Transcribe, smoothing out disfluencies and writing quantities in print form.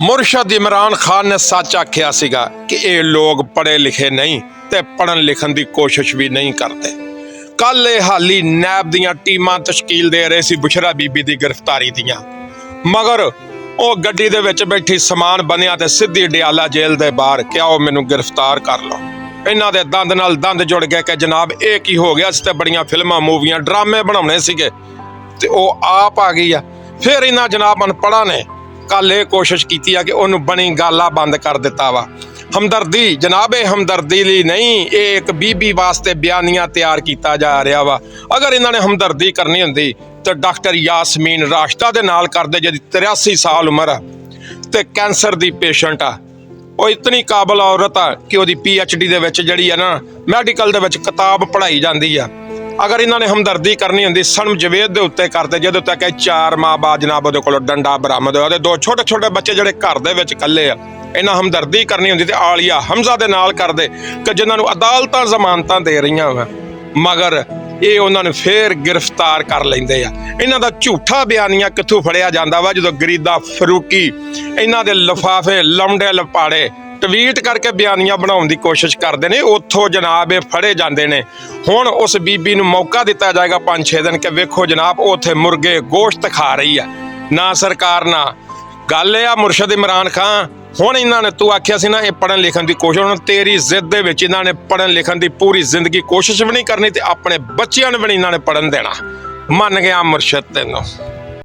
ਮੁਰਸ਼ਦ ਇਮਰਾਨ ਖਾਨ ਨੇ ਸੱਚ ਆਖਿਆ ਸੀਗਾ ਕਿ ਇਹ ਲੋਕ ਪੜ੍ਹੇ ਲਿਖੇ ਨਹੀਂ ਤੇ ਪੜ੍ਹਨ ਲਿਖਣ ਦੀ ਕੋਸ਼ਿਸ਼ ਵੀ ਨਹੀਂ ਕਰਦੇ। ਕੱਲ ਇਹ ਹਾਲੀ ਨੈਬ ਦੀਆਂ ਟੀਮਾਂ ਤਸ਼ਕੀਲ ਦੇ ਰਹੇ ਸੀ ਬੁਸ਼ਰਾ ਬੀਬੀ ਦੀ ਗ੍ਰਿਫਤਾਰੀ ਦੀਆਂ, ਮਗਰ ਉਹ ਗੱਡੀ ਦੇ ਵਿੱਚ ਬੈਠੀ ਸਮਾਨ ਬਣਿਆ ਤੇ ਸਿੱਧੀ ਡਿਆਲਾ ਜੇਲ੍ਹ ਦੇ ਬਾਹਰ ਕਿ ਆਓ ਮੈਨੂੰ ਗ੍ਰਿਫਤਾਰ ਕਰ ਲਓ। ਇਹਨਾਂ ਦੇ ਦੰਦ ਨਾਲ ਦੰਦ ਜੁੜ ਗਏ ਕਿ ਜਨਾਬ ਇਹ ਕੀ ਹੋ ਗਿਆ, ਅਸੀਂ ਤੇ ਬੜੀਆਂ ਫਿਲਮਾਂ ਮੂਵੀਆਂ ਡਰਾਮੇ ਬਣਾਉਣੇ ਸੀਗੇ ਤੇ ਉਹ ਆਪ ਆ ਗਈ ਆ। ਫਿਰ ਇਹਨਾਂ ਜਨਾਬ ਅਨਪੜ੍ਹਾਂ ਨੇ ਕੱਲ ਇਹ ਕੋਸ਼ਿਸ਼ ਕੀਤੀ ਆ ਕਿ ਉਹਨੂੰ ਬਣੀ ਗਾਲਾ ਬੰਦ ਕਰ ਦਿੱਤਾ ਵਾ। ਹਮਦਰਦੀ ਜਨਾਬ, ਇਹ ਹਮਦਰਦੀ ਲਈ ਨਹੀਂ, ਇਹ ਇੱਕ ਬੀਬੀ ਵਾਸਤੇ ਬਿਆਨੀਆਂ ਤਿਆਰ ਕੀਤਾ ਜਾ ਰਿਹਾ ਵਾ। ਅਗਰ ਇਹਨਾਂ ਨੇ ਹਮਦਰਦੀ ਕਰਨੀ ਹੁੰਦੀ ਤਾਂ ਡਾਕਟਰ ਯਾਸਮੀਨ ਰਾਸ਼ਦਾ ਦੇ ਨਾਲ ਕਰਦੇ, ਜਿਹਦੀ 83 ਸਾਲ ਉਮਰ ਆ ਤੇ ਕੈਂਸਰ ਦੀ ਪੇਸ਼ੈਂਟ ਆ। ਉਹ ਇਤਨੀ ਕਾਬਲ ਔਰਤ ਆ ਕਿ ਉਹਦੀ PhD ਦੇ ਵਿੱਚ ਜਿਹੜੀ ਆ ਨਾ ਮੈਡੀਕਲ ਦੇ ਵਿੱਚ ਕਿਤਾਬ ਪੜ੍ਹਾਈ ਜਾਂਦੀ ਆ। ਅਗਰ ਇਹਨਾਂ ਨੇ ਹਮਦਰਦੀ ਕਰਨੀ ਹੁੰਦੀ ਸਨਮ ਜਵੇਦ ਦੇ ਉੱਤੇ ਕਰਦੇ, ਜਦੋਂ ਤੱਕ 4 ਮਾਹ ਬਾਅਦ ਜਨਾਬ ਉਹਦੇ ਕੋਲੋਂ ਡੰਡਾ ਬਰਾਮਦ ਹੋਇਆ, ਉਹਦੇ 2 ਛੋਟੇ ਛੋਟੇ ਬੱਚੇ ਜਿਹੜੇ ਘਰ ਦੇ ਵਿੱਚ ਇਕੱਲੇ ਆ। ਇਹਨਾਂ ਹਮਦਰਦੀ ਕਰਨੀ ਹੁੰਦੀ ਤੇ ਆਲੀਆ ਹਮਜ਼ਾ ਦੇ ਨਾਲ ਕਰਦੇ ਕਿ ਜਿਨ੍ਹਾਂ ਨੂੰ ਅਦਾਲਤਾਂ ਜ਼ਮਾਨਤਾਂ ਦੇ ਰਹੀਆਂ ਵਾ, ਮਗਰ ਇਹ ਉਹਨਾਂ ਨੂੰ ਫੇਰ ਗ੍ਰਿਫਤਾਰ ਕਰ ਲੈਂਦੇ ਆ। ਇਹਨਾਂ ਦਾ ਝੂਠਾ ਬਿਆਨੀਆਂ ਕਿੱਥੋਂ ਫੜਿਆ ਜਾਂਦਾ ਵਾ, ਜਦੋਂ ਗਰੀਦਾ ਫਰੂਕੀ ਇਹਨਾਂ ਦੇ ਲਿਫਾਫੇ ਲੰਡੇ ਲਪਾੜੇ ਟਵੀਟ ਕਰਕੇ ਬਿਆਨੀਆਂ ਬਣਾਉਣ ਦੀ ਕੋਸ਼ਿਸ਼ ਕਰਦੇ ਨੇ, ਉੱਥੋਂ ਜਨਾਬ ਇਹ ਫੜੇ ਜਾਂਦੇ ਨੇ। ਹੁਣ ਉਸ ਬੀਬੀ ਨੂੰ ਮੌਕਾ ਦਿੱਤਾ ਜਾਏਗਾ 5-6 ਦਿਨ ਕਿ ਵੇਖੋ ਜਨਾਬ ਉਹ ਉੱਥੇ ਮੁਰਗੇ ਗੋਸ਼ਤ ਖਾ ਰਹੀ ਆ, ਨਾ ਸਰਕਾਰ ਨਾ ਗੱਲ ਇਹ ਆ। ਮੁਰਸ਼ਦ ਇਮਰਾਨ ਖਾਨ ਹੁਣ ਇਹਨਾਂ ਨੇ ਤੂੰ ਆਖਿਆ ਸੀ ਨਾ ਇਹ ਪੜ੍ਹਨ ਲਿਖਣ ਦੀ ਕੋਸ਼ਿਸ਼, ਹੁਣ ਤੇਰੀ ਜ਼ਿੱਦ ਦੇ ਵਿੱਚ ਇਹਨਾਂ ਨੇ ਪੜ੍ਹਨ ਲਿਖਣ ਦੀ ਪੂਰੀ ਜ਼ਿੰਦਗੀ ਕੋਸ਼ਿਸ਼ ਵੀ ਨਹੀਂ ਕਰਨੀ ਤੇ ਆਪਣੇ ਬੱਚਿਆਂ ਨੂੰ ਵੀ ਨਹੀਂ ਇਹਨਾਂ ਨੇ ਪੜ੍ਹਨ ਦੇਣਾ। ਮੰਨ ਗਿਆ ਮੁਰਸ਼ਦ ਤੈਨੂੰ।